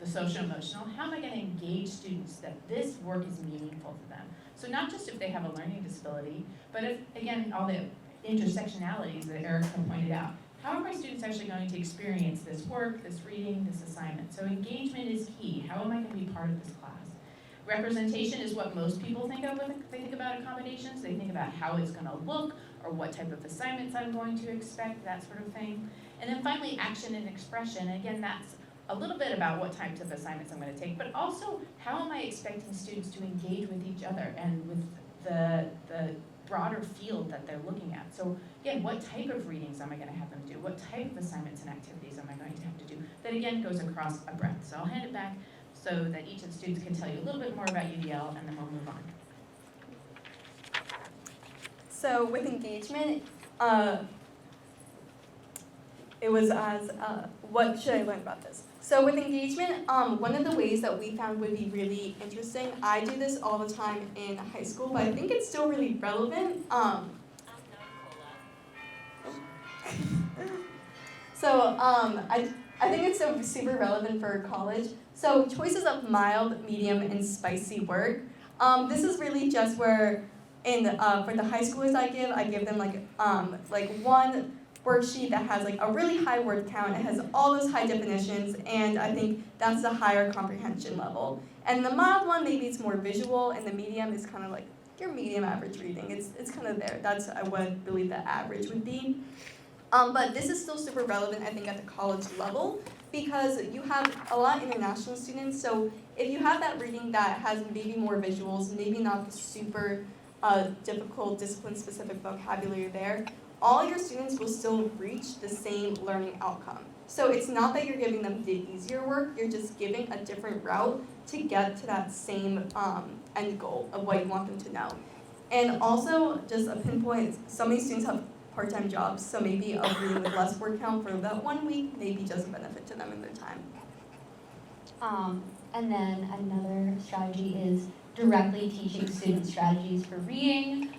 the social-emotional. How am I going to engage students that this work is meaningful to them? So not just if they have a learning disability, but if, again, all the intersectionalities that Erica pointed out. How are my students actually going to experience this work, this reading, this assignment? So engagement is key. How am I going to be part of this class? Representation is what most people think of when they think about accommodations. They think about how it's going to look or what type of assignments I'm going to expect, that sort of thing. And then finally, action and expression. And again, that's a little bit about what types of assignments I'm going to take, but also how am I expecting students to engage with each other and with the broader field that they're looking at. So again, what type of readings am I going to have them do? What type of assignments and activities am I going to have to do? That again goes across a breadth. So I'll hand it back so that each of the students can tell you a little bit more about UDL, and then we'll move on. So with engagement, it was as, what should I learn about this? So with engagement, one of the ways that we found would be really interesting, I do this all the time in high school, but I think it's still really relevant. So I think it's so super relevant for college. So choices of mild, medium, and spicy work. This is really just where, for the high schoolers I give them like one worksheet that has like a really high word count. It has all those high definitions, and I think that's the higher comprehension level. And the mild one, maybe it's more visual, and the medium is kind of like your medium average reading. It's kind of there. That's what I believe the average would be. But this is still super relevant, I think, at the college level, because you have a lot of international students. So if you have that reading that has maybe more visuals, maybe not the super difficult discipline-specific vocabulary there, all your students will still reach the same learning outcome. So it's not that you're giving them the easier work, you're just giving a different route to get to that same end goal of what you want them to know. And also, just a pinpoint, so many students have part-time jobs, so maybe a reading with less word count for that 1 week maybe doesn't benefit to them in their time. And then another strategy is directly teaching students strategies for reading,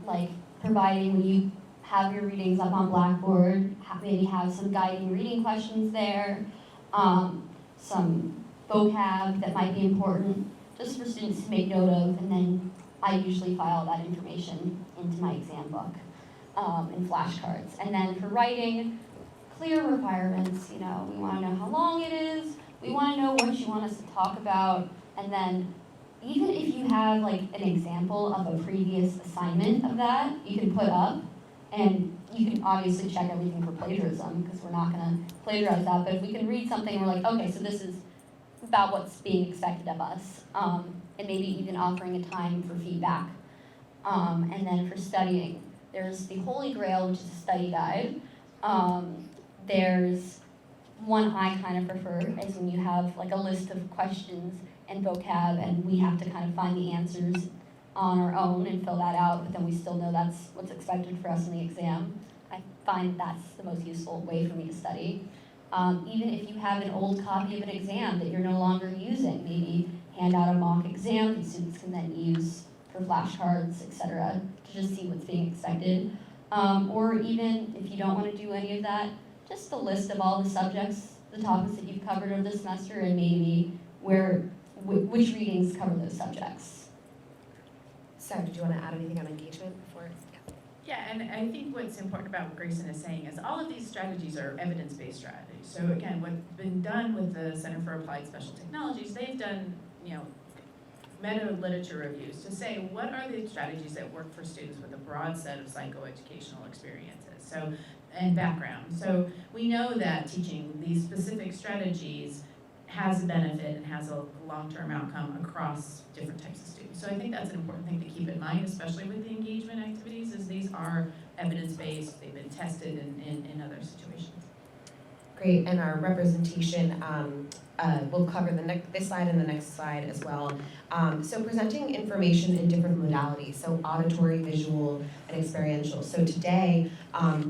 like providing when you have your readings up on Blackboard, maybe have some guiding reading questions there, some vocab that might be important just for students to make note of, and then I usually file that information into my exam book in flashcards. And then for writing, clear requirements, we want to know how long it is, we want to know what you want us to talk about, and then even if you have like an example of a previous assignment of that, you can put up. And you can obviously check everything for plagiarism, because we're not going to plagiarize that, but if we can read something and we're like, okay, so this is about what's being expected of us, and maybe even offering a time for feedback. And then for studying, there's the Holy Grail, which is a study guide. There's one I kind of prefer, is when you have like a list of questions and vocab, and we have to kind of find the answers on our own and fill that out, but then we still know that's what's expected for us in the exam. I find that's the most useful way for me to study. Even if you have an old copy of an exam that you're no longer using, maybe hand out a mock exam that students can then use for flashcards, etc., to just see what's being expected. Or even if you don't want to do any of that, just a list of all the subjects, the topics that you've covered over the semester, and maybe which readings cover those subjects. Sarah, did you want to add anything on engagement before? Yeah, and I think what's important about what Grayson is saying is all of these strategies are evidence-based strategies. So again, what's been done with the Center for Applied Special Technologies, they've done, meta-literature reviews to say what are the strategies that work for students with a broad set of psychoeducational experiences and background. So we know that teaching these specific strategies has a benefit and has a long-term outcome across different types of students. So I think that's an important thing to keep in mind, especially with the engagement activities, is these are evidence-based, they've been tested in other situations. Great, and our representation, we'll cover this slide and the next slide as well. So presenting information in different modalities, so auditory, visual, and experiential. So today,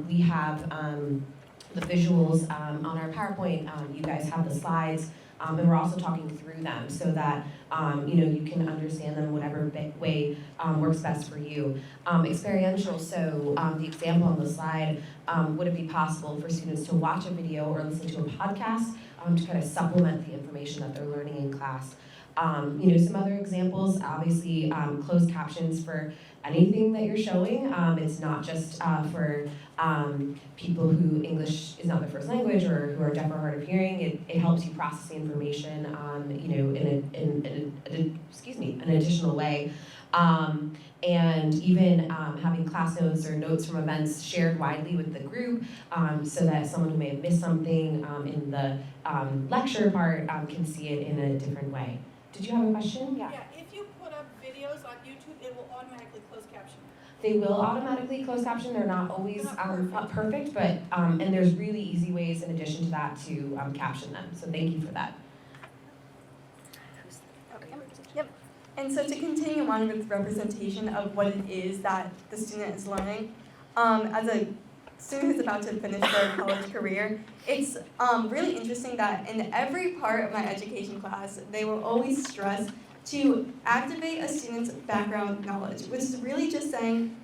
we have the visuals on our PowerPoint. You guys have the slides. And we're also talking through them so that you can understand them whatever way works best for you. Experiential, so the example on the slide, would it be possible for students to watch a video or listen to a podcast to kind of supplement the information that they're learning in class? Some other examples, obviously closed captions for anything that you're showing. It's not just for people who English is not their first language or who are deaf or hard of hearing. It helps you process the information, in an additional way. And even having class notes or notes from events shared widely with the group, so that someone who may have missed something in the lecture part can see it in a different way. Did you have a question? Yeah. Yeah, if you put up videos on YouTube, it will automatically close caption. They will automatically close caption. They're not always Not perfect, but and there's really easy ways in addition to that to caption them. So thank you for that. Yep. And so to continue on with representation of what it is that the student is learning, as a student who's about to finish their college career, it's really interesting that in every part of my education class, they will always stress to activate a student's background knowledge, which is really just saying,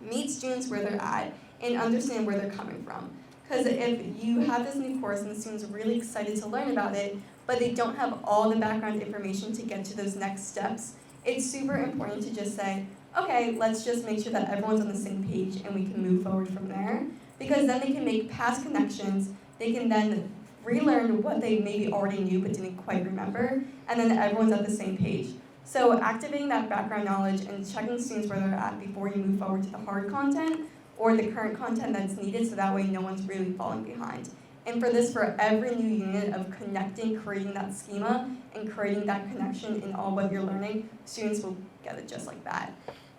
meet students where they're at and understand where they're coming from. Because if you have this new course and the students are really excited to learn about it, but they don't have all the background information to get to those next steps, it's super important to just say, okay, let's just make sure that everyone's on the same page and we can move forward from there. Because then they can make past connections, they can then relearn what they maybe already knew but didn't quite remember, and then everyone's at the same page. So activating that background knowledge and checking students where they're at before you move forward to the hard content or the current content that's needed, so that way no one's really falling behind. And for this, for every new unit of connecting, creating that schema, and creating that connection in all what you're learning, students will get it just like that.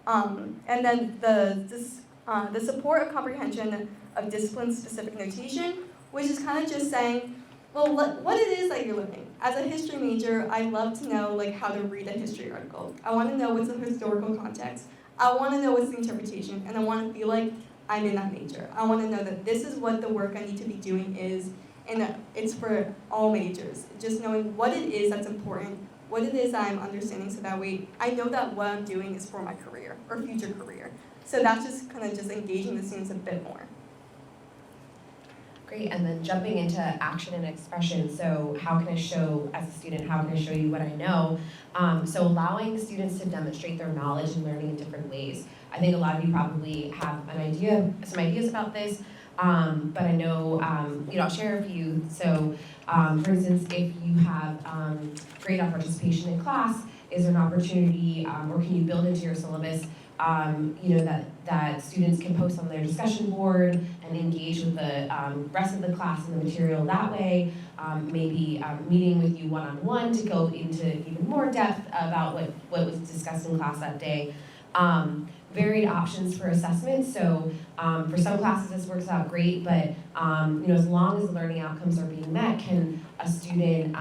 And then the support of comprehension of discipline-specific notation, which is kind of just saying, well, what it is that you're learning. As a history major, I love to know like how to read a history article. I want to know what's the historical context. I want to know what's the interpretation, and I want to feel like I'm in that major. I want to know that this is what the work I need to be doing is, and it's for all majors. Just knowing what it is that's important, what it is I'm understanding, so that way I know that what I'm doing is for my career or future career. So that's just kind of just engaging the students a bit more. Great, and then jumping into action and expression. So how can I show, as a student, how can I show you what I know? So allowing students to demonstrate their knowledge and learning in different ways. I think a lot of you probably have some ideas about this, but I know, I'll share a few. So for instance, if you have grade on participation in class, is there an opportunity, or can you build into your syllabus that students can post on their discussion board and engage with the rest of the class and the material that way. Maybe meeting with you one-on-one to go into even more depth about what was discussed in class that day. Varied options for assessment. So for some classes this works out great, but as long as the learning outcomes are being met, can a student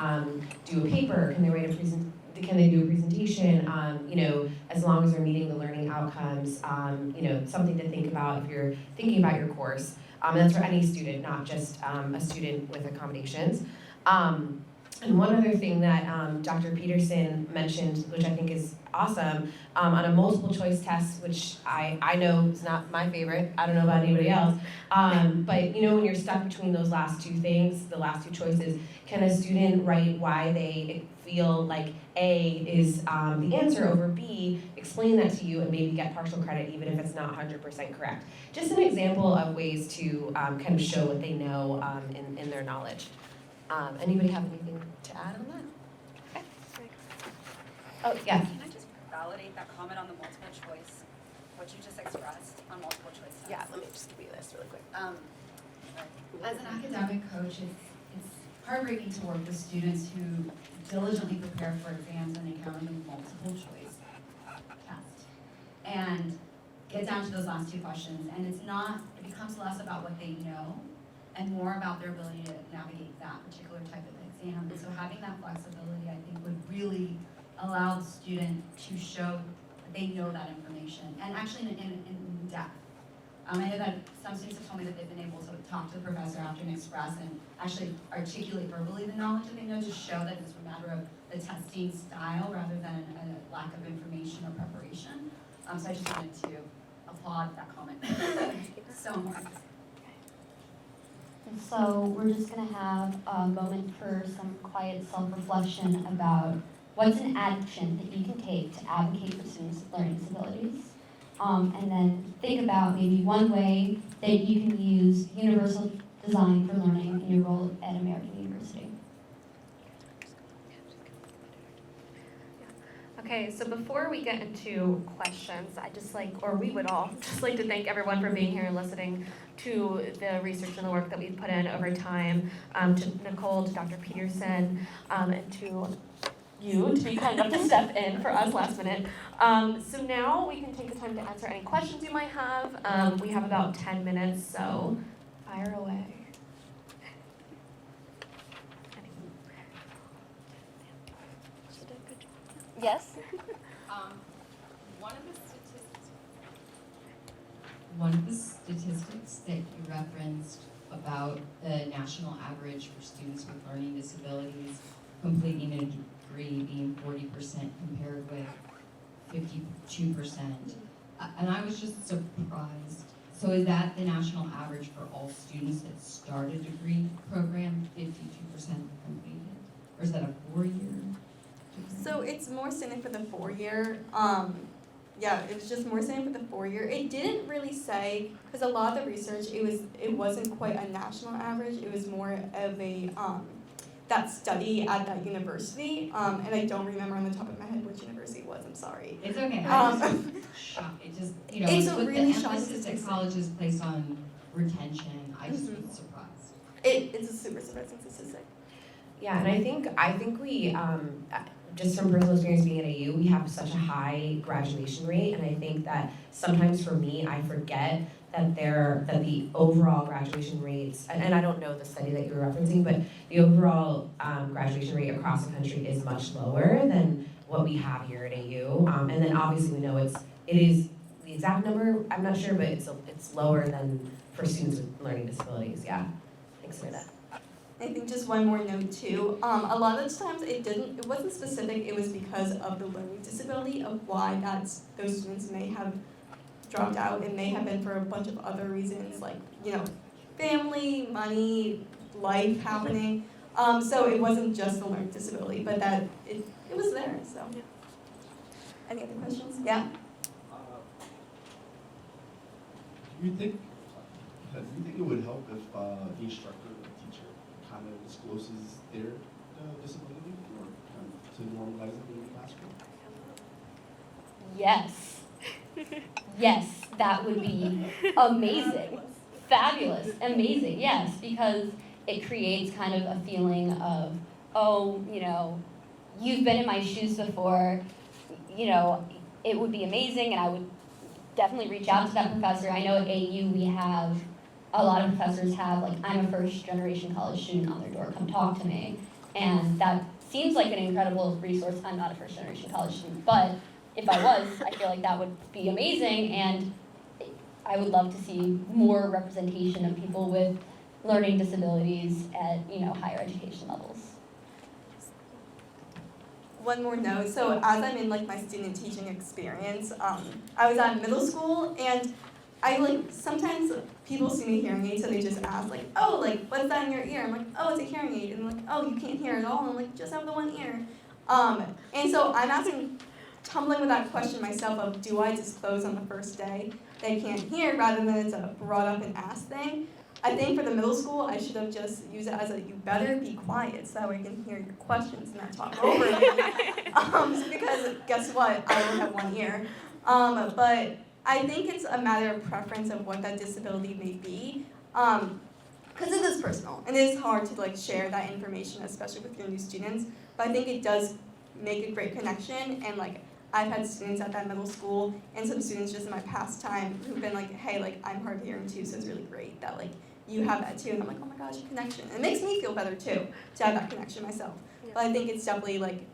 do a paper? Can they write a presentation? Can they do a presentation? As long as they're meeting the learning outcomes, something to think about if you're thinking about your course. And that's for any student, not just a student with accommodations. And one other thing that Dr. Peterson mentioned, which I think is awesome, on a multiple choice test, which I know is not my favorite, I don't know about anybody else, but when you're stuck between those last two things, the last two choices, can a student write why they feel like A is the answer over B, explain that to you, and maybe get partial credit even if it's not 100% correct. Just an example of ways to kind of show what they know in their knowledge. Anybody have anything to add on that? Okay. Oh, yes. Can I just validate that comment on the multiple choice, what you just expressed on multiple choice tests? Yeah, let me just give you this really quick. As an academic coach, it's heartbreaking to work with students who diligently prepare for exams and encounter the multiple choice test and get down to those last two questions. And it becomes less about what they know and more about their ability to navigate that particular type of exam. And so having that flexibility, I think, would really allow the student to show that they know that information, and actually in depth. I know that some students have told me that they've been able to talk to the professor after and express and actually articulate verbally the knowledge that they know, to show that it's a matter of the testing style rather than a lack of information or preparation. So I just wanted to applaud that comment. So important. And so we're just going to have a moment for some quiet self-reflection about what's an action that you can take to advocate for students with learning disabilities. And then think about maybe one way that you can use universal design for learning in your role at American University. Okay, so before we get into questions, we would all just like to thank everyone for being here and listening to the research and the work that we've put in over time, to Nicole, to Dr. Peterson, and to you to be kind enough to step in for us last minute. So now we can take the time to answer any questions you might have. We have about 10 minutes, so fire away. Yes? One of the statistics that you referenced about the national average for students with learning disabilities completing a degree being 40% compared with 52%. And I was just surprised. So is that the national average for all students that start a degree program, 52% completed? Or is that a 4-year degree? So it's more standard for the 4-year. Yeah, it was just more standard for the 4-year. It didn't really say, because a lot of the research, it wasn't quite a national average. It was more of a that study at that university. And I don't remember on the top of my head which university it was. I'm sorry. It's okay. I just shocked. It just, It's a with really the shocking emphasis that statistic. colleges place on retention, I just was surprised. It's a super surprising statistic. Yeah, and I think we, just from personal experience being at AU, we have such a high graduation rate, and I think that sometimes for me, I forget that the overall graduation rates, and I don't know the study that you were referencing, but the overall graduation rate across the country is much lower than what we have here at AU. And then obviously we know it is the exact number, I'm not sure, but it's lower than for students with learning disabilities. Yeah, thanks for that. I think just one more note too. A lot of the times it wasn't specific. It was because of the learning disability of why those students may have dropped out. It may have been for a bunch of other reasons, like family, money, life happening. So it wasn't just the learning disability, but that it was there. So, any other questions? Yeah. Do you think it would help if the instructor or the teacher kind of discloses their disability or to normalize it in the classroom? Yes. Yes, that would be amazing. Fabulous, amazing, yes, because it creates kind of a feeling of, oh, you've been in my shoes before, it would be amazing, and I would definitely reach out to that professor. I know at AU we have, a lot of professors have, like, I'm a first generation college student on their door, come talk to me. And that seems like an incredible resource. I'm not a first generation college student, but if I was, I feel like that would be amazing, and I would love to see more representation of people with learning disabilities at, higher education levels. One more note. So as I'm in my student teaching experience, I was at middle school, and sometimes people see me hearing aid, so they just ask what's that in your ear? I'm like, oh, it's a hearing aid. And they're like, oh, you can't hear at all? And I'm like, just have the one ear. And so I'm tumbling with that question myself of, do I disclose on the first day they can't hear rather than it's a brought up and asked thing? I think for the middle school, I should have just used it as you better be quiet so that way I can hear your questions and not talk over me. Because guess what? I only have one ear. But I think it's a matter of preference of what that disability may be. Because it is personal, and it is hard to share that information, especially with your new students. But I think it does make a great connection, and I've had students at that middle school, and some students just in my past time who've been hey, I'm hard of hearing too, so it's really great that you have that too. And I'm like, oh my gosh, connection. And it makes me feel better too to have that connection myself. Yeah. But I think it's definitely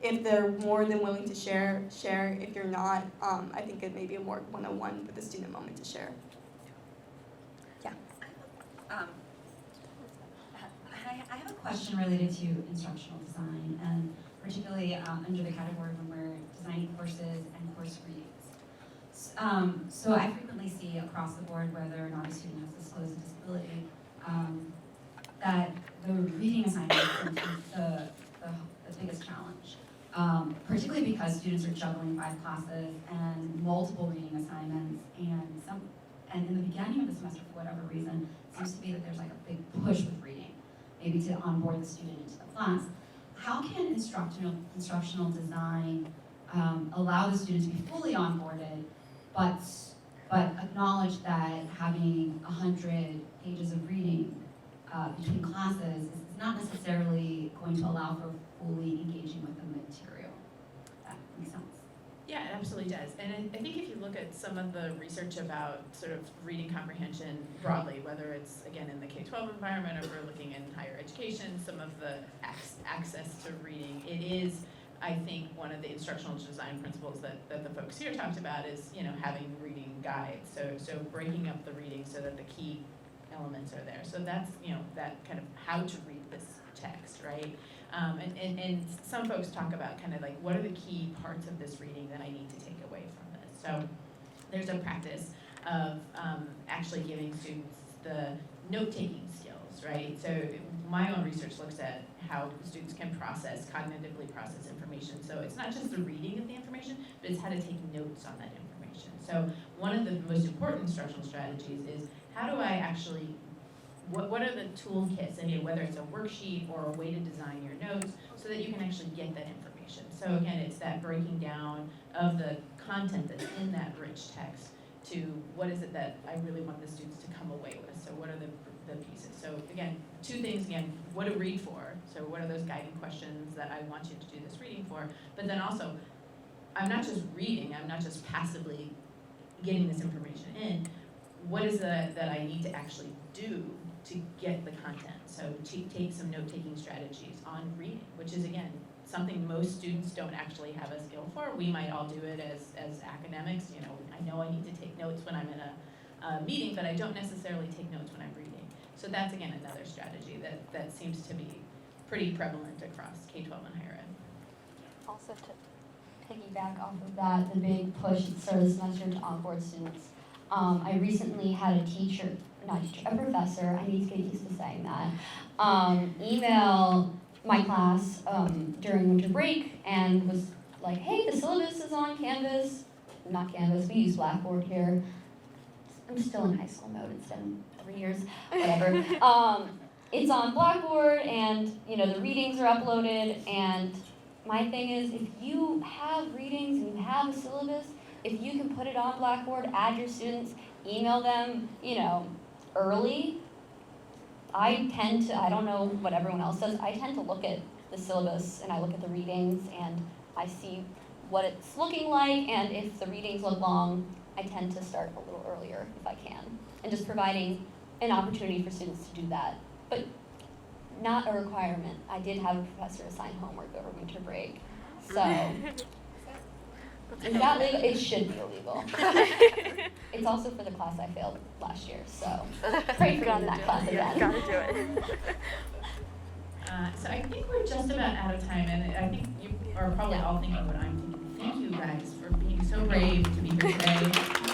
if they're more than willing to share. If you're not, I think it may be a more one-on-one with the student moment to share. Yeah. I have a question related to instructional design, and particularly under the category when we're designing courses and course readings. So I frequently see across the board, whether or not a student has disclosed a disability, that the reading assignment is the biggest challenge. Particularly because students are juggling 5 classes and multiple reading assignments, and in the beginning of the semester, for whatever reason, it seems to be that there's a big push with reading, maybe to onboard the student into the class. How can instructional design allow the students to be fully onboarded, but acknowledge that having 100 pages of reading between classes is not necessarily going to allow for fully engaging with the material. That makes sense. Yeah, it absolutely does. And I think if you look at some of the research about sort of reading comprehension broadly, whether it's, again, in the K-12 environment or we're looking in higher education, some of the access to reading, it is, I think, one of the instructional design principles that the folks here talked about is, having reading guides. So breaking up the reading so that the key elements are there. So that's, that kind of how to read this text, right? And some folks talk about kind of like, what are the key parts of this reading that I need to take away from this? So there's a practice of actually giving students the note-taking skills, right? So my own research looks at how students can cognitively process information. So it's not just the reading of the information, but it's how to take notes on that information. So one of the most important instructional strategies is, how do I actually, what are the toolkits, whether it's a worksheet or a way to design your notes so that you can actually get that information. So again, it's that breaking down of the content that's in that rich text to what is it that I really want the students to come away with. So what are the pieces? So again, two things, what to read for. So what are those guiding questions that I want you to do this reading for? But then also, I'm not just reading, I'm not just passively getting this information in. What is it that I need to actually do to get the content? So to take some note-taking strategies on reading, which is, again, something most students don't actually have a skill for. We might all do it as academics. I know I need to take notes when I'm in a meeting, but I don't necessarily take notes when I'm reading. So that's, again, another strategy that seems to be pretty prevalent across K-12 and higher ed. Also, to piggyback off of that, the big push at the start of the semester to onboard students. I recently had a professor, I need to get used to saying that, email my class during winter break and was like, hey, the syllabus is on Canvas. Not Canvas, we use Blackboard here. I'm still in high school mode, it's been 3 years, whatever. It's on Blackboard and the readings are uploaded, and my thing is, if you have readings and you have a syllabus, if you can put it on Blackboard, add your students, email them, early, I tend to, I don't know what everyone else does, I tend to look at the syllabus and I look at the readings and I see what it's looking like, and if the readings look long, I tend to start a little earlier if I can. And just providing an opportunity for students to do that, but not a requirement. I did have a professor assign homework over winter break, so. Is that legal? It should be illegal. It's also for the class I failed last year, so pray for me in that class again. Gotta do it. So I think we're just about out of time, and I think you are probably all thinking what I'm thinking. Thank you guys for being so brave to be here today.